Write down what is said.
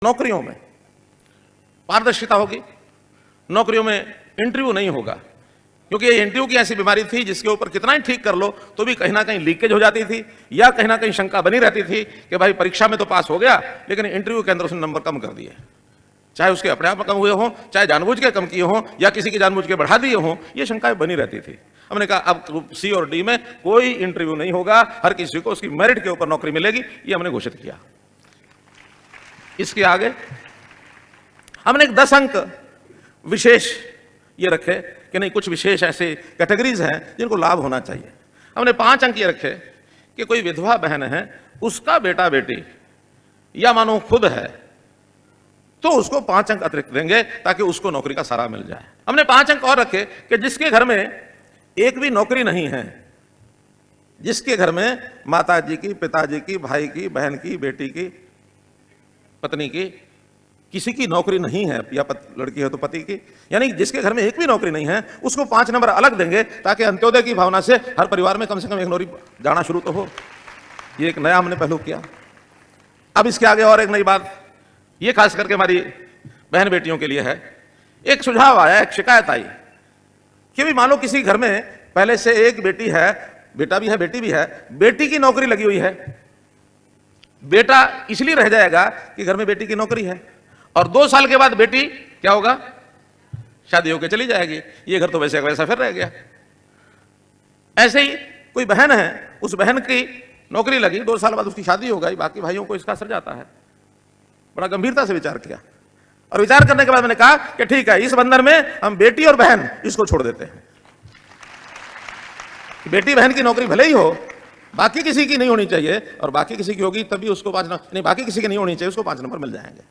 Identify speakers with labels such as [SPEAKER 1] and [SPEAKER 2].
[SPEAKER 1] नौकरियों में पारदर्शिता होगी, नौकरियों में इंटरव्यू नहीं होगा, क्योंकि ये इंटरव्यू की ऐसी बीमारी थी जिसके ऊपर कितना ही ठीक कर लो तो भी कहीं ना कहीं लीकेज हो जाती थी, या कहीं ना कहीं शंका बनी रहती थी कि भाई परीक्षा में तो पास हो गया लेकिन इंटरव्यू के अंदर उसने नंबर कम कर दिए, चाहे उसके अपने आप कम हुए हों, चाहे जानबूझ के कम किए हों या किसी की जानबूझ के बढ़ा दिए हों, ये शंकाएं बनी रहती थी। हमने कहा अब ग्रुप सी और डी में कोई इंटरव्यू नहीं होगा, हर किसी को उसकी मेरिट के ऊपर नौकरी मिलेगी, ये हमने घोषित किया। इसके आगे हमने एक 10 अंक विशेष ये रखे कि नहीं, कुछ विशेष ऐसे कैटेगरीज हैं जिनको लाभ होना चाहिए। हमने 5 अंक ये रखे कि कोई विधवा बहन है, उसका बेटा बेटी या मानो खुद है तो उसको 5 अंक अतिरिक्त देंगे ताकि उसको नौकरी का सहारा मिल जाए। हमने 5 अंक और रखे कि जिसके घर में एक भी नौकरी नहीं है, जिसके घर में माता जी की, पिताजी की, भाई की, बहन की, बेटी की, पत्नी की, किसी की नौकरी नहीं है, या लड़की है तो पति की, यानी जिसके घर में एक भी नौकरी नहीं है उसको 5 नंबर अलग देंगे ताकि अंत्योदय की भावना से हर परिवार में कम से कम एक नौकरी जाना शुरू तो हो। ये एक नया हमने पहलू किया। अब इसके आगे और एक नई बात, ये खास करके हमारी बहन बेटियों के लिए है। एक सुझाव आया, एक शिकायत आई कि भी मान लो किसी घर में पहले से एक बेटी है, बेटा भी है, बेटी भी है, बेटी की नौकरी लगी हुई है, बेटा इसलिए रह जाएगा कि घर में बेटी की नौकरी है, और 2 साल के बाद बेटी क्या होगा, शादी होकर चली जाएगी, ये घर तो वैसे का वैसा फिर रह गया। ऐसे ही कोई बहन है, उस बहन की नौकरी लगी, 2 साल बाद उसकी शादी हो गई, बाकी भाइयों को इसका असर जाता है। बड़ा गंभीरता से विचार किया, और विचार करने के बाद मैंने कहा कि ठीक है, इस बंधन में हम बेटी और बहन इसको छोड़ देते हैं। बेटी बहन की नौकरी भले ही हो, बाकी किसी की नहीं होनी चाहिए, और बाकी किसी की होगी तभी उसको 5 नंबर नहीं, बाकी किसी की नहीं होनी चाहिए, उसको 5 नंबर मिल जाएंगे।